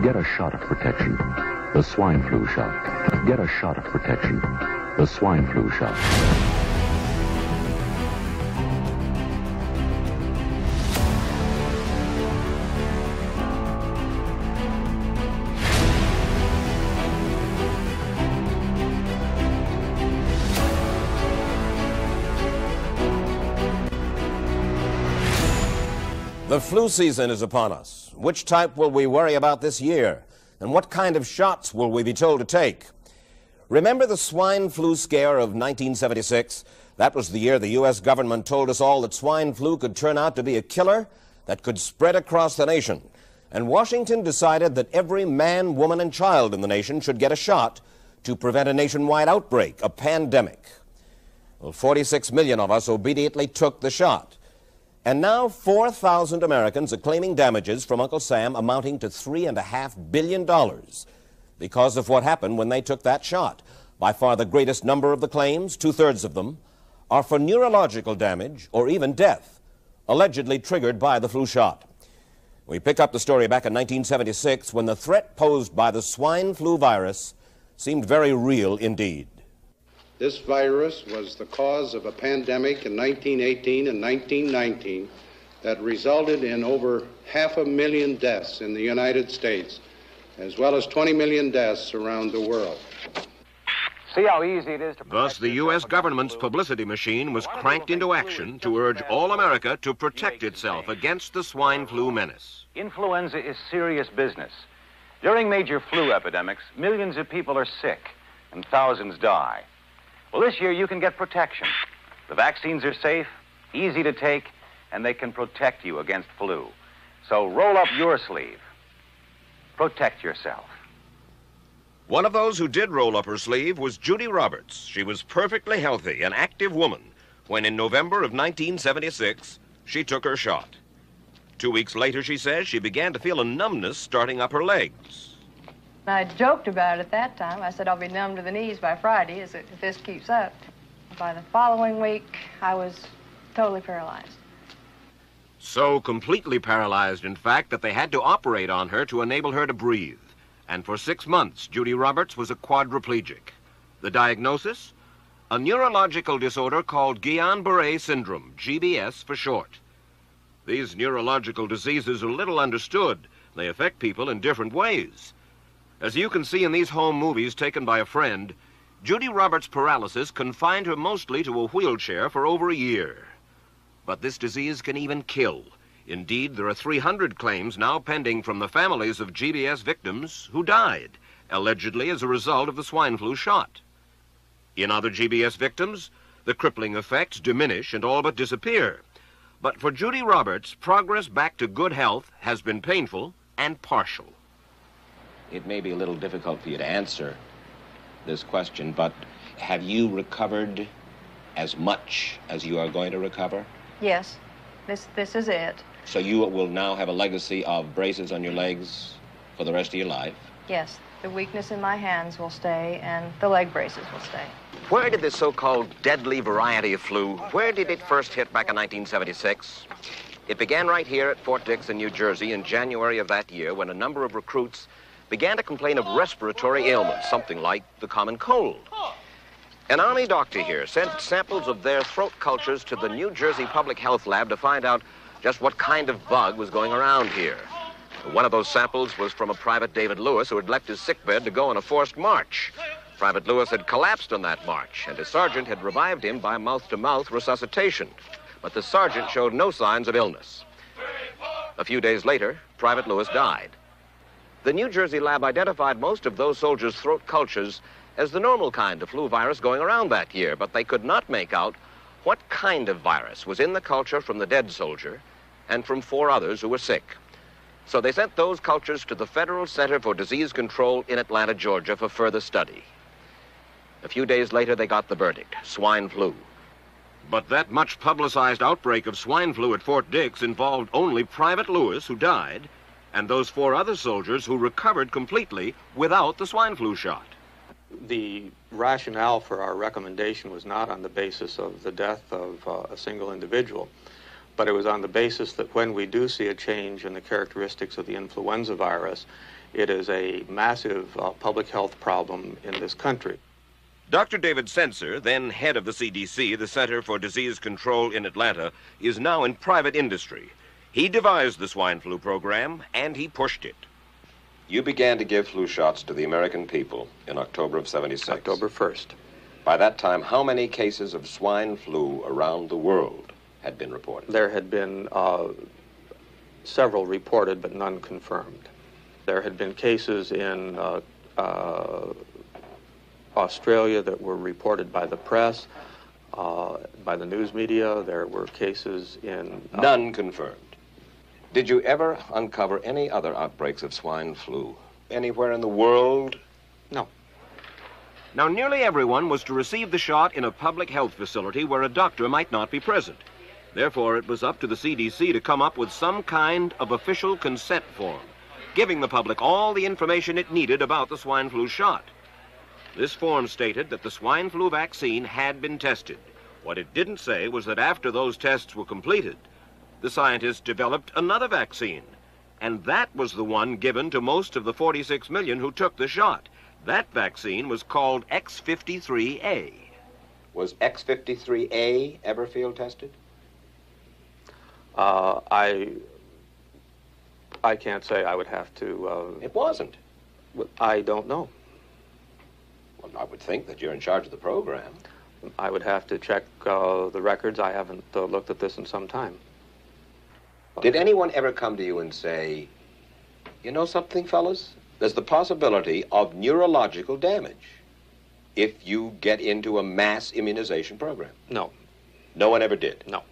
Get a shot of protection. The swine flu shot. Get a shot of protection. The swine flu shot. The flu season is upon us. Which type will we worry about this year? And what kind of shots will we be told to take? Remember the swine flu scare of 1976? That was the year the U.S. government told us all that swine flu could turn out to be a killer that could spread across the nation. And Washington decided that every man, woman, and child in the nation should get a shot to prevent a nationwide outbreak, a pandemic. Well, 46 million of us obediently took the shot. And now 4,000 Americans are claiming damages from Uncle Sam amounting to $3.5 billion because of what happened when they took that shot. By far the greatest number of the claims, 2/3 of them, are for neurological damage or even death, allegedly triggered by the flu shot. We pick up the story back in 1976 when the threat posed by the swine flu virus seemed very real indeed. This virus was the cause of a pandemic in 1918 and 1919 that resulted in over 500,000 deaths in the United States, as well as 20 million deaths around the world. See how easy it is to... Thus, the U.S. government's publicity machine was cranked into action to urge all America to protect itself against the swine flu menace. Influenza is serious business. During major flu epidemics, millions of people are sick and thousands die. Well, this year you can get protection. The vaccines are safe, easy to take, and they can protect you against flu. So roll up your sleeve. Protect yourself. One of those who did roll up her sleeve was Judy Roberts. She was perfectly healthy, an active woman, when in November of 1976, she took her shot. 2 weeks later, she says, she began to feel a numbness starting up her legs. I joked about it at that time. I said I'll be numb to the knees by Friday if this keeps up. By the following week, I was totally paralyzed. So completely paralyzed, in fact, that they had to operate on her to enable her to breathe. And for 6 months, Judy Roberts was a quadriplegic. The diagnosis? A neurological disorder called Guillain-Barre syndrome, GBS for short. These neurological diseases are little understood. They affect people in different ways. As you can see in these home movies taken by a friend, Judy Roberts' paralysis confined her mostly to a wheelchair for over a year. But this disease can even kill. Indeed, there are 300 claims now pending from the families of GBS victims who died, allegedly as a result of the swine flu shot. In other GBS victims, the crippling effects diminish and all but disappear. But for Judy Roberts, progress back to good health has been painful and partial. It may be a little difficult for you to answer this question, but have you recovered as much as you are going to recover? Yes, this is it. So you will now have a legacy of braces on your legs for the rest of your life? Yes, the weakness in my hands will stay and the leg braces will stay. Where did this so-called deadly variety of flu, where did it first hit back in 1976? It began right here at Fort Dix in New Jersey in January of that year when a number of recruits began to complain of respiratory ailments, something like the common cold. An Army doctor here sent samples of their throat cultures to the New Jersey Public Health Lab to find out just what kind of bug was going around here. One of those samples was from a Private David Lewis who had left his sickbed to go on a forced march. Private Lewis had collapsed on that march, and his sergeant had revived him by mouth-to-mouth resuscitation. But the sergeant showed no signs of illness. A few days later, Private Lewis died. The New Jersey lab identified most of those soldiers' throat cultures as the normal kind of flu virus going around that year, but they could not make out what kind of virus was in the culture from the dead soldier and from 4 others who were sick. So they sent those cultures to the Federal Center for Disease Control in Atlanta, Georgia, for further study. A few days later, they got the verdict, swine flu. But that much publicized outbreak of swine flu at Fort Dix involved only Private Lewis, who died, and those 4 other soldiers who recovered completely without the swine flu shot. The rationale for our recommendation was not on the basis of the death of a single individual, but it was on the basis that when we do see a change in the characteristics of the influenza virus, It is a massive public health problem in this country. Dr. David Senser, then head of the CDC, the Center for Disease Control in Atlanta, is now in private industry. He devised the swine flu program, and he pushed it. You began to give flu shots to the American people in October of '76. October 1st. By that time, how many cases of swine flu around the world had been reported? There had been several reported, but none confirmed. There had been cases in Australia that were reported by the press, by the news media. There were cases in... None confirmed. Did you ever uncover any other outbreaks of swine flu anywhere in the world? No. Now, nearly everyone was to receive the shot in a public health facility where a doctor might not be present. Therefore, it was up to the CDC to come up with some kind of official consent form, giving the public all the information it needed about the swine flu shot. This form stated that the swine flu vaccine had been tested. What it didn't say was that after those tests were completed, the scientists developed another vaccine, and that was the one given to most of the 46 million who took the shot. That vaccine was called X53A. Was X53A ever field tested? I can't say. I would have to... It wasn't. I don't know. Well, I would think that you're in charge of the program. I would have to check the records. I haven't looked at this in some time. Did anyone ever come to you and say, you know something, fellas? There's the possibility of neurological damage if you get into a mass immunization program? No. No one ever did? No.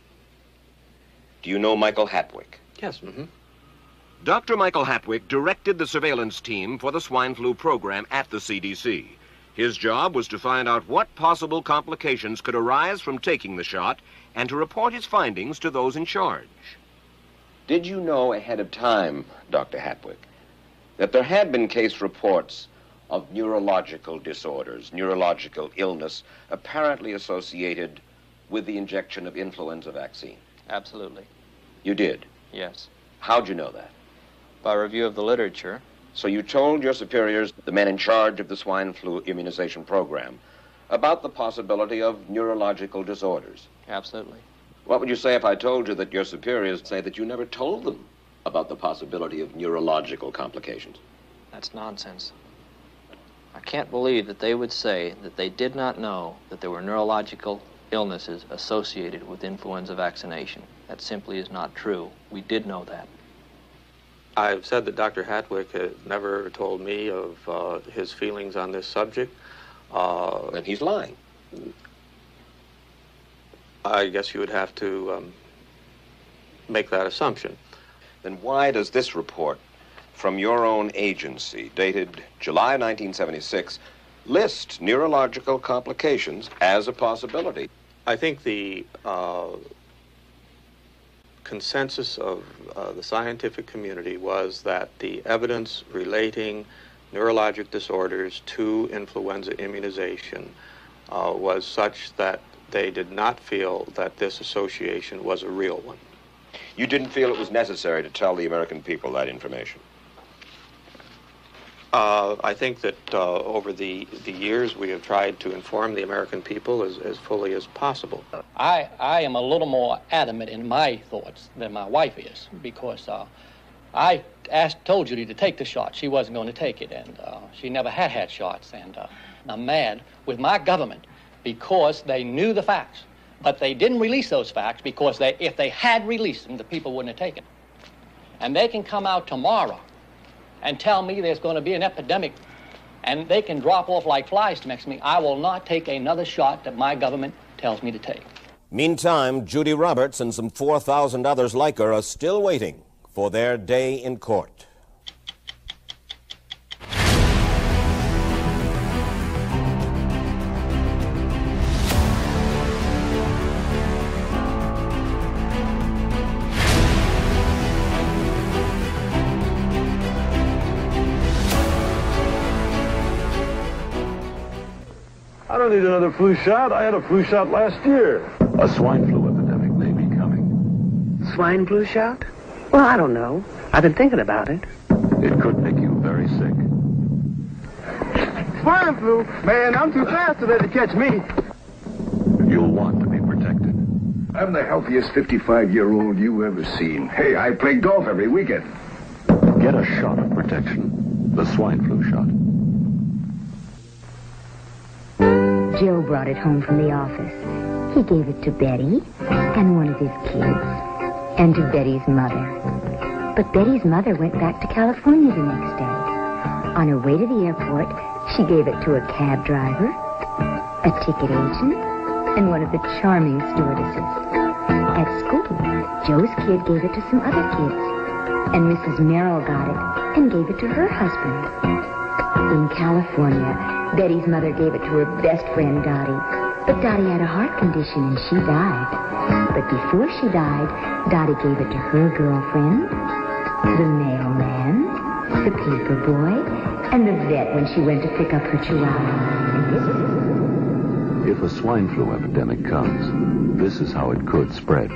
Do you know Michael Hatwick? Yes. Mm-hmm. Dr. Michael Hatwick directed the surveillance team for the swine flu program at the CDC. His job was to find out what possible complications could arise from taking the shot and to report his findings to those in charge. Did you know ahead of time, Dr. Hatwick, that there had been case reports of neurological disorders, neurological illness, apparently associated with the injection of influenza vaccine? Absolutely. You did? Yes. How'd you know that? By review of the literature. So you told your superiors, the men in charge of the swine flu immunization program, about the possibility of neurological disorders? Absolutely. What would you say if I told you that your superiors say that you never told them about the possibility of neurological complications? That's nonsense. I can't believe that they would say that they did not know that there were neurological illnesses associated with influenza vaccination. That simply is not true. We did know that. I've said that Dr. Hatwick had never told me of his feelings on this subject. Then he's lying. I guess you would have to make that assumption. Then why does this report from your own agency, dated July 1976, list neurological complications as a possibility? I think the consensus of the scientific community was that the evidence relating neurologic disorders to influenza immunization was such that they did not feel that this association was a real one. You didn't feel it was necessary to tell the American people that information? I think that over the years we have tried to inform the American people as fully as possible. I am a little more adamant in my thoughts than my wife is, because I told Judy to take the shot. She wasn't going to take it, and she never had shots, and I'm mad with my government because they knew the facts, but they didn't release those facts because if they had released them, the people wouldn't have taken. And they can come out tomorrow and tell me there's going to be an epidemic, and they can drop off like flies next to me. I will not take another shot that my government tells me to take. Meantime, Judy Roberts and some 4,000 others like her are still waiting for their day in court. I don't need another flu shot. I had a flu shot last year. A swine flu epidemic may be coming. Swine flu shot? Well, I don't know. I've been thinking about it. It could make you very sick. Swine flu? Man, I'm too fast to let it catch me. You'll want to be protected. I'm the healthiest 55-year-old you've ever seen. Hey, I play golf every weekend. Get a shot of protection. The swine flu shot. Joe brought it home from the office. He gave it to Betty and one of his kids, and to Betty's mother. But Betty's mother went back to California the next day. On her way to the airport, she gave it to a cab driver, a ticket agent, and one of the charming stewardesses. At school, Joe's kid gave it to some other kids, and Mrs. Merrill got it and gave it to her husband. In California, Betty's mother gave it to her best friend, Dottie. But Dottie had a heart condition and she died. But before she died, Dottie gave it to her girlfriend, the mailman, the paper boy, and the vet when she went to pick up her chihuahua. If a swine flu epidemic comes, this is how it could spread.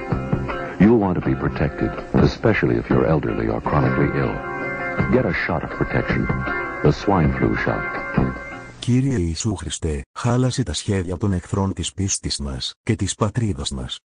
You'll want to be protected, especially if you're elderly or chronically ill. Get a shot of protection, the swine flu shot. Κύριε Ιησού Χριστέ, χάλασε τα σχέδια των εχθρών της πίστης μας και της πατρίδας μας.